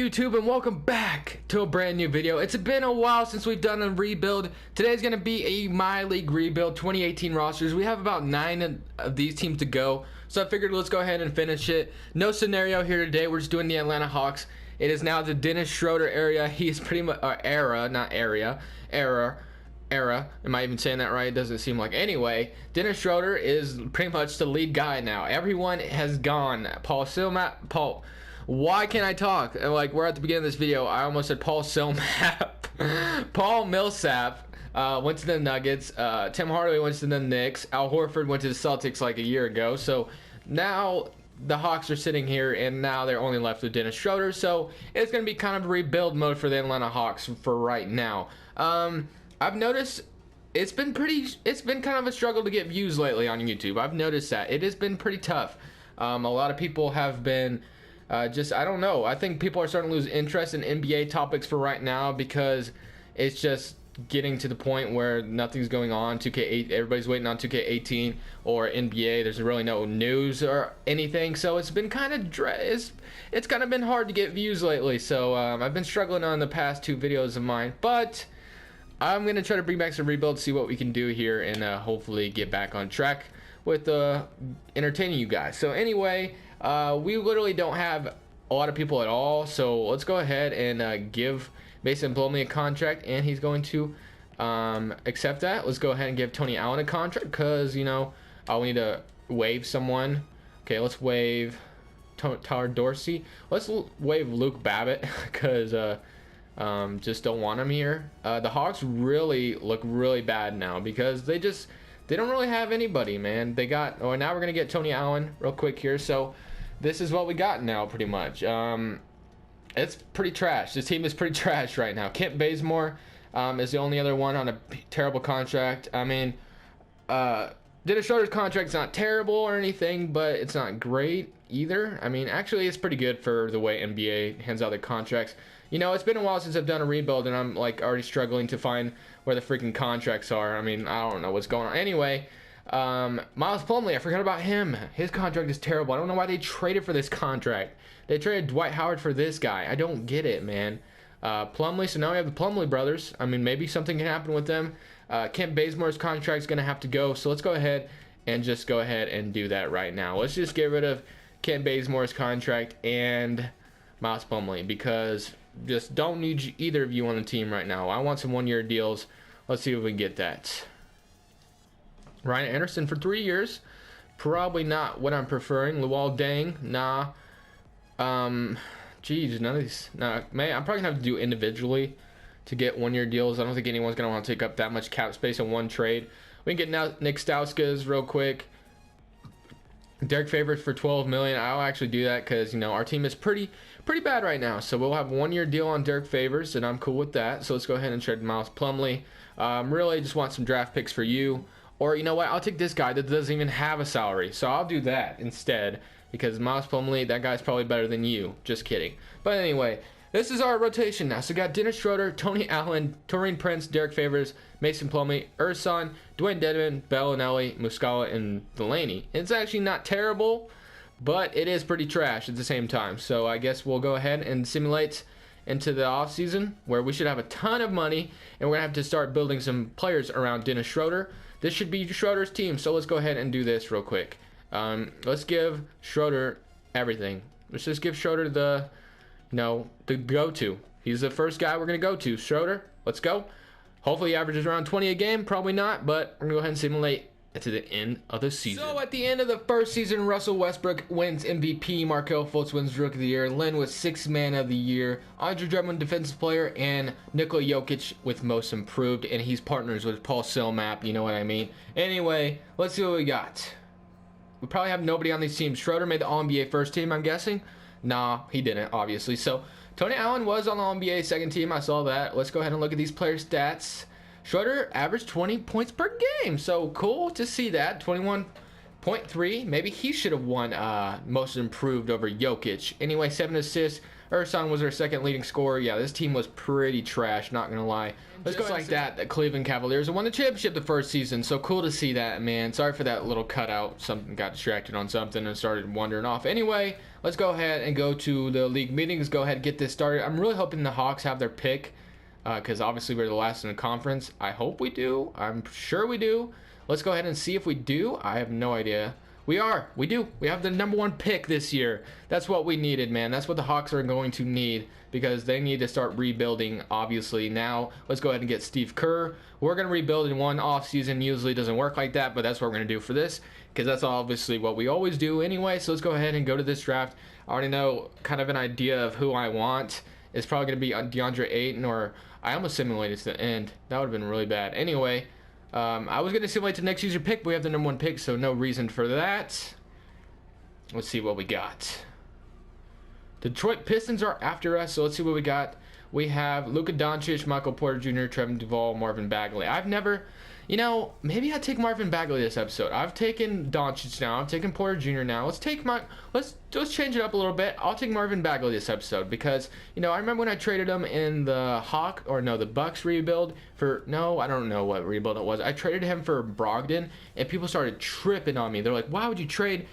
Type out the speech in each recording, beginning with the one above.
YouTube, and welcome back to a brand new video. It's been a while since we've done a rebuild. Today's going to be a My League rebuild, 2018 rosters. We have about 9 of these teams to go, so I figured let's go ahead and finish it. No scenario here today. We're just doing the Atlanta Hawks. It is now the Dennis Schroeder area. He's pretty much era. Am I even saying that right? It doesn't seem like. Anyway, Dennis Schroeder is pretty much the lead guy now. Everyone has gone. Why can't I talk? Like, we're at the beginning of this video. I almost said Paul Millsap. Paul Millsap went to the Nuggets. Tim Hardaway went to the Knicks. Al Horford went to the Celtics like a year ago. So now the Hawks are sitting here, and now they're only left with Dennis Schroeder. So it's going to be kind of a rebuild mode for the Atlanta Hawks for right now. I've noticed it's been kind of a struggle to get views lately on YouTube. I've noticed that. It has been pretty tough. A lot of people have been I don't know. I think people are starting to lose interest in NBA topics for right now because it's just getting to the point where nothing's going on. 2K8, everybody's waiting on 2K18 or NBA. There's really no news or anything, so it's been kind of it's kind of been hard to get views lately. So I've been struggling on the past 2 videos of mine, but I'm gonna try to bring back some rebuilds, see what we can do here, and hopefully get back on track with entertaining you guys. So anyway, we literally don't have a lot of people at all, so let's go ahead and give Mason Plumlee a contract, and he's going to accept that. Let's go ahead and give Tony Allen a contract because, you know, we need to waive someone. Okay, let's waive Tyler Dorsey. Let's waive Luke Babbitt because just don't want him here. The Hawks really look really bad now because they don't really have anybody, man. Now we're gonna get Tony Allen real quick here. So this is what we got now, pretty much. It's pretty trash. This team is pretty trash right now. Kent Bazemore is the only other one on a terrible contract. I mean, Dennis Schroeder's contract's not terrible or anything, but it's not great either. I mean, actually, it's pretty good for the way NBA hands out their contracts. You know, it's been a while since I've done a rebuild, and I'm like already struggling to find where the freaking contracts are. I mean, I don't know what's going on. Anyway, Miles Plumlee, I forgot about him. His contract is terrible. I don't know why they traded for this contract. They traded Dwight Howard for this guy. I don't get it, man. Plumlee, so now we have the Plumlee brothers. I mean, maybe something can happen with them. Kent Bazemore's contract's going to have to go, so let's go ahead and do that right now. Let's just get rid of Kent Bazemore's contract and Miles Plumlee because just don't need either of you on the team right now. I want some 1-year deals. Let's see if we can get that. Ryan Anderson for 3 years. Probably not what I'm preferring. Luol Deng, nah. Geez, none of these. Nah, man, I'm probably gonna have to do individually to get 1-year deals. I don't think anyone's gonna want to take up that much cap space in one trade. We can get Nick Stauskas real quick. Derek Favors for $12 million. I'll actually do that because, you know, our team is pretty bad right now. So we'll have a 1-year deal on Derek Favors, and I'm cool with that. So let's go ahead and trade Miles Plumlee. Really just want some draft picks for you. Or, you know what, I'll take this guy that doesn't even have a salary. So I'll do that instead because Miles Plumlee, that guy's probably better than you. Just kidding. But anyway, this is our rotation now. So we got Dennis Schroeder, Tony Allen, Taurean Prince, Derek Favors, Mason Plumlee, Ersan, Dwayne Dedmon, Bellinelli, Muscala, and Delaney. It's actually not terrible, but it is pretty trash at the same time. So I guess we'll go ahead and simulate into the offseason where we should have a ton of money, and we're going to have to start building some players around Dennis Schroeder. This should be Schroeder's team, so let's go ahead and do this real quick. Let's give Schroeder everything. Let's just give Schroeder the go-to. He's the first guy we're going to go to. Schroeder, let's go. Hopefully he averages around 20 a game. Probably not, but we're going to go ahead and simulate to the end of the season. So at the end of the first season, Russell Westbrook wins MVP, Markelle Fultz wins Rookie of the Year, Len was 6th Man of the Year, Andre Drummond Defensive Player, and Nikola Jokic with Most Improved, and he's partners with Paul Millsap, you know what I mean. Anyway, let's see what we got. We probably have nobody on these teams. Schroeder made the All-NBA first team, I'm guessing. Nah, he didn't, obviously. So Tony Allen was on the All-NBA second team. I saw that. Let's go ahead and look at these player stats. Schroeder averaged 20 points per game. So cool to see that. 21.3. Maybe he should have won Most Improved over Jokic. Anyway, 7 assists. Ersan was our second leading scorer. Yeah, this team was pretty trash, not gonna lie. Let's go like that. The Cleveland Cavaliers won the championship the first season, so cool to see that, man. Sorry for that little cutout. Something got distracted on something and started wandering off. Anyway, let's go ahead and go to the league meetings. Go ahead and get this started. I'm really hoping the Hawks have their pick, because obviously we're the last in the conference. I hope we do. I'm sure we do. Let's go ahead and see if we do. I have no idea. We do. We have the #1 pick this year. That's what we needed, man. That's what the Hawks are going to need, because they need to start rebuilding, obviously. Now, let's go ahead and get Steve Kerr. We're going to rebuild in one offseason. Usually doesn't work like that, but that's what we're going to do for this, because that's obviously what we always do anyway. So let's go ahead and go to this draft. I already know kind of an idea of who I want. It's probably going to be DeAndre Ayton, or I almost simulated to the end. That would have been really bad. Anyway, I was going to simulate the next user pick, but we have the #1 pick, so no reason for that. Let's see what we got. Detroit Pistons are after us, so let's see what we got. We have Luka Doncic, Michael Porter Jr., Trevin Duvall, Marvin Bagley. I've never, maybe I take Marvin Bagley this episode. I've taken Doncic now. I've taken Porter Jr. now. Let's change it up a little bit. I'll take Marvin Bagley this episode because, I remember when I traded him in the the Bucks rebuild for, I don't know what rebuild it was. I traded him for Brogdon, and people started tripping on me. They're like, why would you trade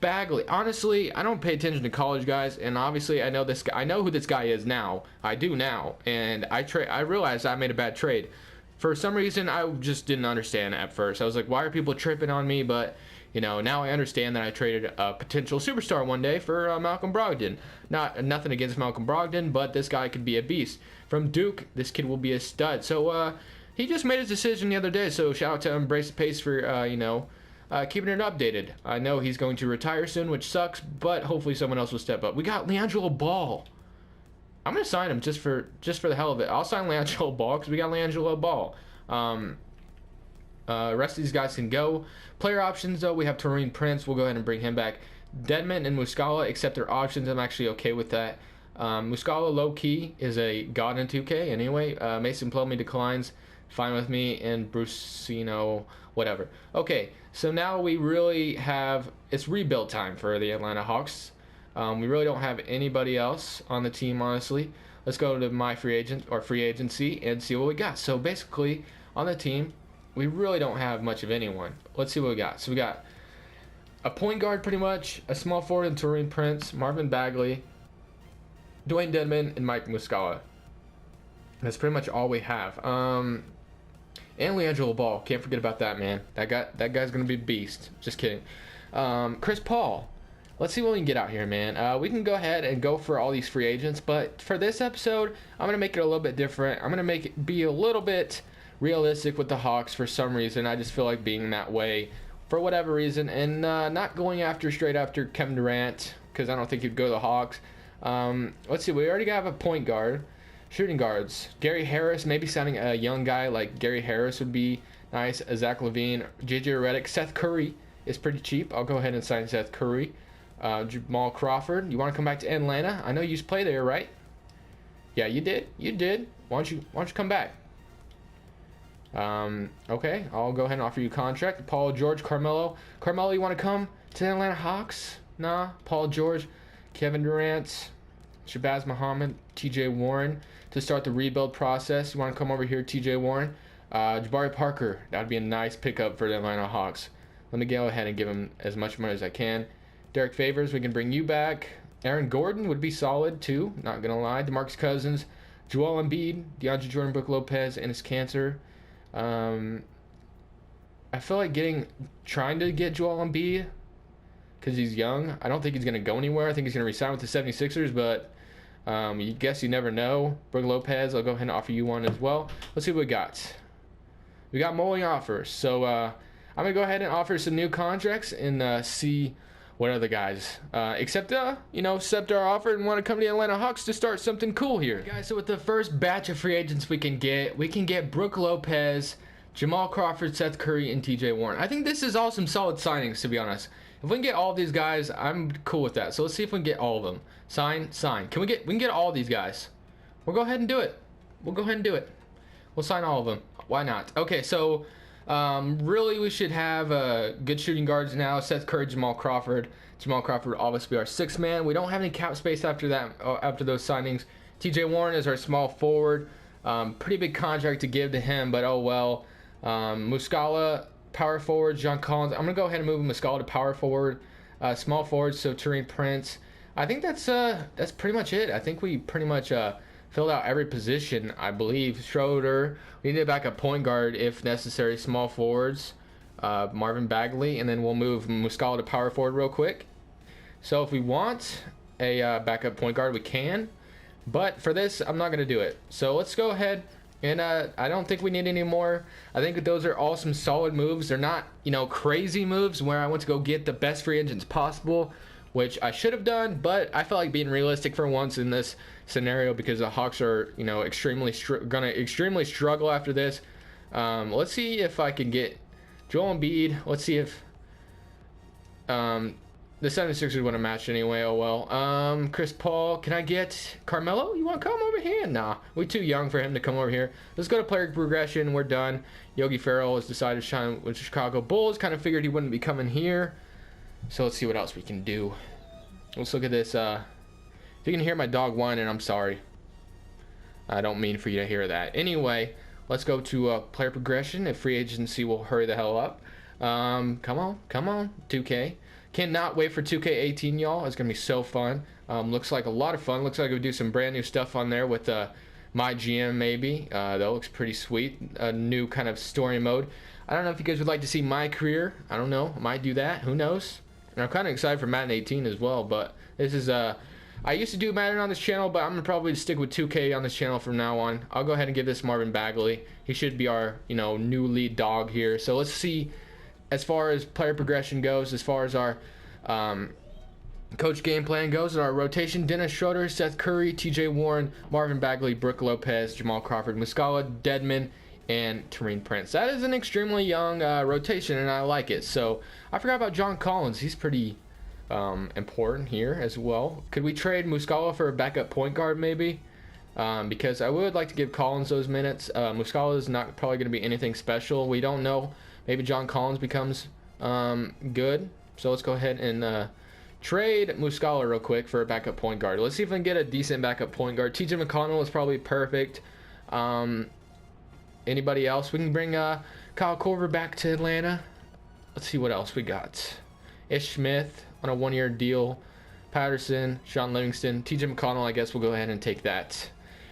Bagley? Honestly, I don't pay attention to college guys, and obviously I know this guy. I know who this guy is now. I do now, and I realized I made a bad trade. For some reason, I just didn't understand at first. I was like, why are people tripping on me? But now I understand that I traded a potential superstar one day for Malcolm Brogdon. Nothing against Malcolm Brogdon, but this guy could be a beast. From Duke, this kid will be a stud. So he just made his decision the other day. So shout out to Embrace the Pace for keeping it updated. I know he's going to retire soon, which sucks, but hopefully someone else will step up. We got LiAngelo Ball. I'm gonna sign him just for the hell of it. I'll sign LiAngelo Ball because we got LiAngelo Ball. Rest of these guys can go. Player options though, we have Taurean Prince. We'll go ahead and bring him back. Dedmon and Muscala, accept their options. I'm actually okay with that. Muscala low key is a god in 2K anyway. Mason Plumlee declines. Fine with me. And Brucino, whatever. Okay, so now we really have, it's rebuild time for the Atlanta Hawks. We really don't have anybody else on the team, honestly. Let's go to my free agency and see what we got. So basically, on the team, we really don't have much of anyone. Let's see what we got. So we got a point guard, pretty much, a small forward in Taurean Prince, Marvin Bagley, Dwayne Dedmon, and Mike Muscala. That's pretty much all we have. And LiAngelo Ball. Can't forget about that, man. That guy's gonna be a beast. Just kidding. Chris Paul. Let's see what we can get out here, man. We can go ahead and go for all these free agents, but for this episode, I'm going to make it a little bit different. I'm going to make it be a little bit realistic with the Hawks for some reason. I just feel like being that way for whatever reason, and not going straight after Kevin Durant, because I don't think he'd go to the Hawks. Let's see, we already have a point guard. Shooting guards. Gary Harris, maybe signing a young guy like Gary Harris would be nice. Zach Lavine, JJ Redick, Seth Curry is pretty cheap. I'll go ahead and sign Seth Curry. Jamal Crawford, you want to come back to Atlanta? I know you used to play there, right? Yeah, you did. Why don't you come back? Okay, I'll go ahead and offer you a contract. Paul George, Carmelo, you want to come to the Atlanta Hawks? Nah. Paul George, Kevin Durant, Shabazz Muhammad, TJ Warren to start the rebuild process. You want to come over here, TJ Warren? Jabari Parker, that'd be a nice pickup for the Atlanta Hawks. Let me go ahead and give him as much money as I can. Derek Favors, we can bring you back. Aaron Gordon would be solid too, not gonna lie. DeMarcus Cousins, Joel Embiid, DeAndre Jordan, Brook Lopez, and his cancer. I feel like trying to get Joel Embiid because he's young. I don't think he's gonna go anywhere. I think he's gonna resign with the 76ers, but you guess you never know. Brook Lopez, I'll go ahead and offer you one as well. Let's see what we got. We got mulling offers, so I'm gonna go ahead and offer some new contracts and see what other guys accept our offer and want to come to the Atlanta Hawks to start something cool here. Guys, so with the first batch of free agents we can get Brook Lopez, Jamal Crawford, Seth Curry, and TJ Warren. I think this is all some solid signings, to be honest. If we can get all of these guys, I'm cool with that. So let's see if we can get all of them. Sign. We can get all these guys. We'll go ahead and do it. We'll sign all of them. Why not? Okay, so Really, we should have good shooting guards now. Seth Curry, Jamal Crawford. Jamal Crawford will obviously be our sixth man. We don't have any cap space after that. After those signings, T.J. Warren is our small forward. Pretty big contract to give to him, but oh well. Muscala, power forward. John Collins. I'm gonna go ahead and move Muscala to power forward. Small forward, so Taurean Prince. I think that's pretty much it. I think we pretty much filled out every position, I believe. Schroeder. We need a backup point guard if necessary. Small forwards. Marvin Bagley, and then we'll move Muscala to power forward real quick. So if we want a backup point guard, we can. But for this, I'm not going to do it. So let's go ahead. And I don't think we need any more. I think those are all some solid moves. They're not, crazy moves where I want to go get the best free agents possible, which I should have done. But I felt like being realistic for once in this scenario because the Hawks are, extremely struggle after this. Let's see if I can get Joel Embiid. Let's see if the 76ers want to match anyway. Oh well. Chris Paul. Can I get Carmelo? You want to come over here? Nah, we're too young for him to come over here. Let's go to player progression. We're done. Yogi Ferrell has decided to shine with the Chicago Bulls. Kind of figured he wouldn't be coming here. So let's see what else we can do. Let's look at this. If you can hear my dog whining, I'm sorry. I don't mean for you to hear that. Anyway, let's go to player progression. If free agency will hurry the hell up. Come on, 2K. Cannot wait for 2K18, y'all. It's gonna be so fun. Looks like a lot of fun. Looks like we do some brand new stuff on there with my GM maybe. That looks pretty sweet. A new kind of story mode. I don't know if you guys would like to see my career. I don't know. I might do that. Who knows? And I'm kind of excited for Madden 18 as well. But this is I used to do Madden on this channel, but I'm gonna probably stick with 2K on this channel from now on. I'll go ahead and give this Marvin Bagley. He should be our new lead dog here. So let's see. As far as player progression goes, as far as our coach game plan goes, our rotation: Dennis Schroeder, Seth Curry, T.J. Warren, Marvin Bagley, Brook Lopez, Jamal Crawford, Muscala, Dedmon, and Taurean Prince. That is an extremely young rotation, and I like it. So I forgot about John Collins. He's pretty important here as well. Could we trade Muscala for a backup point guard maybe? Because I would like to give Collins those minutes. Muscala is not probably going to be anything special. We don't know. Maybe John Collins becomes good. So let's go ahead and trade Muscala real quick for a backup point guard. Let's see if we can get a decent backup point guard. TJ McConnell is probably perfect. Anybody else? We can bring Kyle Korver back to Atlanta. Let's see what else we got. Ish Smith on a one-year deal. Patterson, Sean Livingston, TJ McConnell. I guess we'll go ahead and take that.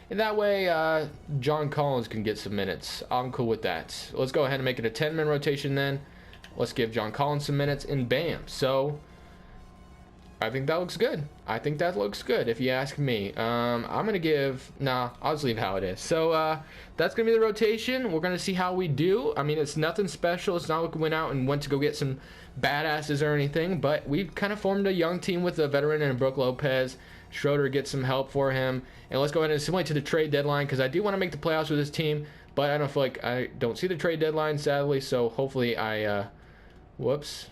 And that way, John Collins can get some minutes. I'm cool with that. Let's go ahead and make it a 10-man rotation then. Let's give John Collins some minutes, and bam. So, I think that looks good. I think that looks good, if you ask me. I'm going to give... Nah, I'll just leave how it is. So, that's going to be the rotation. We're going to see how we do. I mean, it's nothing special. It's not like we went out and went to go get some badasses or anything. But we've kind of formed a young team with a veteran and Brook Lopez. Schroeder gets some help for him. And let's go ahead and simulate to the trade deadline, because I do want to make the playoffs with this team. But I don't feel like I don't see the trade deadline, sadly. So, hopefully I... whoops.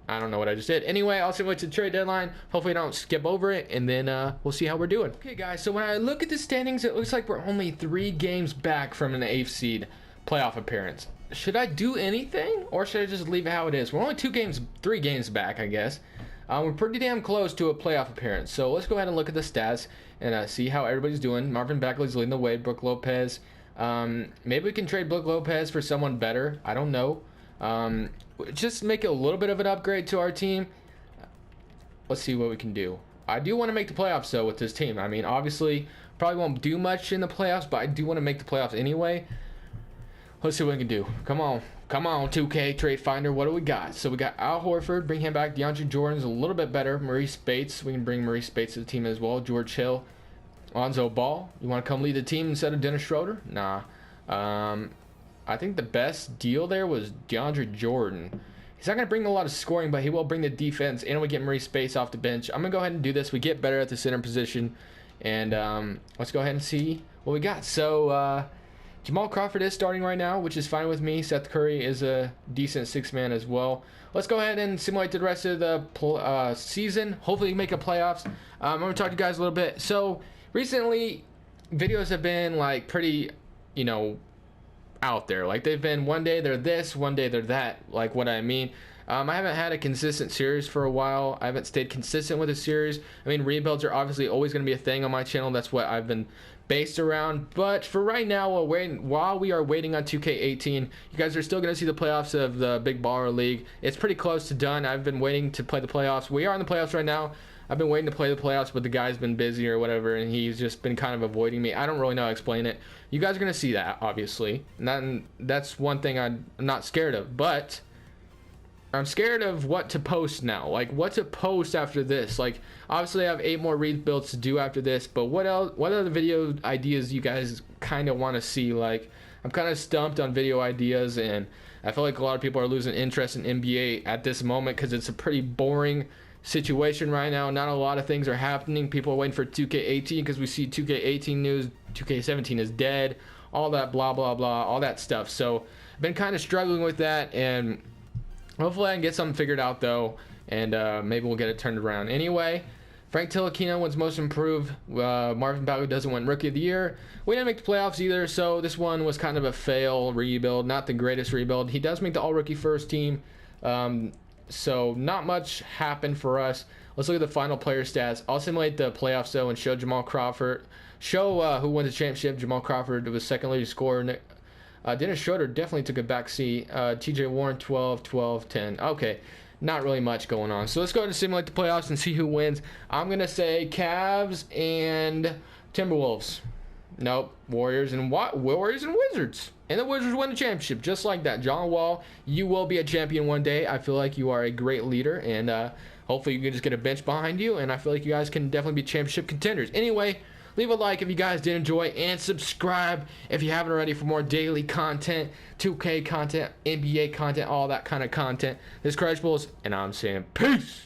I don't know what I just did. Anyway, I'll simulate to the trade deadline. Hopefully I don't skip over it, and then we'll see how we're doing. Okay, guys, so when I look at the standings, it looks like we're only 3 games back from an 8th seed playoff appearance. Should I do anything, or should I just leave it how it is? We're only 3 games back, I guess. We're pretty damn close to a playoff appearance. So let's go ahead and look at the stats and see how everybody's doing. Marvin Bagley's leading the way. Brook Lopez. Maybe we can trade Brook Lopez for someone better. I don't know. Just make it a little bit of an upgrade to our team. Let's see what we can do. I do want to make the playoffs though with this team. I mean, obviously probably won't do much in the playoffs, but I do want to make the playoffs anyway. Let's see what we can do. Come on 2K trade finder. What do we got? So we got Al Horford, bring him back. DeAndre Jordan's a little bit better. Maurice Bates, we can bring Maurice Bates to the team as well. George Hill, Lonzo Ball, you want to come lead the team instead of Dennis Schroeder? Nah. I think the best deal there was DeAndre Jordan. He's not going to bring a lot of scoring, but he will bring the defense, and we get Maurice Bates off the bench. I'm going to go ahead and do this. We get better at the center position, and let's go ahead and see what we got. So, Jamal Crawford is starting right now, which is fine with me. Seth Curry is a decent 6-man as well. Let's go ahead and simulate the rest of the season. Hopefully make a playoffs. I'm going to talk to you guys a little bit. So, recently, videos have been, like, pretty, out there. Like, they've been one day they're this, one day they're that. Like, what I mean. I haven't had a consistent series for a while. I haven't stayed consistent with a series. I mean, rebuilds are obviously always going to be a thing on my channel. That's what I've been based around. But for right now, while we are waiting on 2K18, you guys are still going to see the playoffs of the Big Baller League. It's pretty close to done. I've been waiting to play the playoffs. We are in the playoffs right now. I've been waiting to play the playoffs, but the guy's been busy or whatever, and he's just been kind of avoiding me. I don't really know how to explain it. You guys are going to see that, obviously. And that's one thing I'm not scared of. But I'm scared of what to post now. Like, what to post after this. Like, obviously I have 8 more rebuilds to do after this, but what else? What other video ideas you guys kind of want to see? Like, I'm kind of stumped on video ideas, and I feel like a lot of people are losing interest in NBA at this moment because it's a pretty boring situation right now. Not a lot of things are happening. People are waiting for 2K18 because we see 2K18 news. 2K17 is dead. All that blah blah blah, all that stuff. So I've been kind of struggling with that, and hopefully I can get something figured out though, and maybe we'll get it turned around. Anyway, Frank Ntilikina wins Most Improved. Marvin Bagley doesn't win Rookie of the Year. We didn't make the playoffs either, so this one was kind of a fail rebuild. Not the greatest rebuild. He does make the All-Rookie First Team, so not much happened for us. Let's look at the final player stats. I'll simulate the playoffs though and show Jamal Crawford. Show who won the championship. Jamal Crawford was second leading scorer. Dennis Schroeder definitely took a back seat. TJ Warren 12, 12, 10. Okay, not really much going on. So let's go ahead and simulate the playoffs and see who wins. I'm going to say Cavs and Timberwolves. Nope, Warriors and Wizards. And the Wizards win the championship just like that. John Wall, you will be a champion one day. I feel like you are a great leader, and hopefully you can just get a bench behind you, and I feel like you guys can definitely be championship contenders. Anyway, leave a like if you guys did enjoy, and subscribe if you haven't already for more daily content, 2K content, NBA content, all that kind of content. This is Crash Bulls, and I'm saying peace.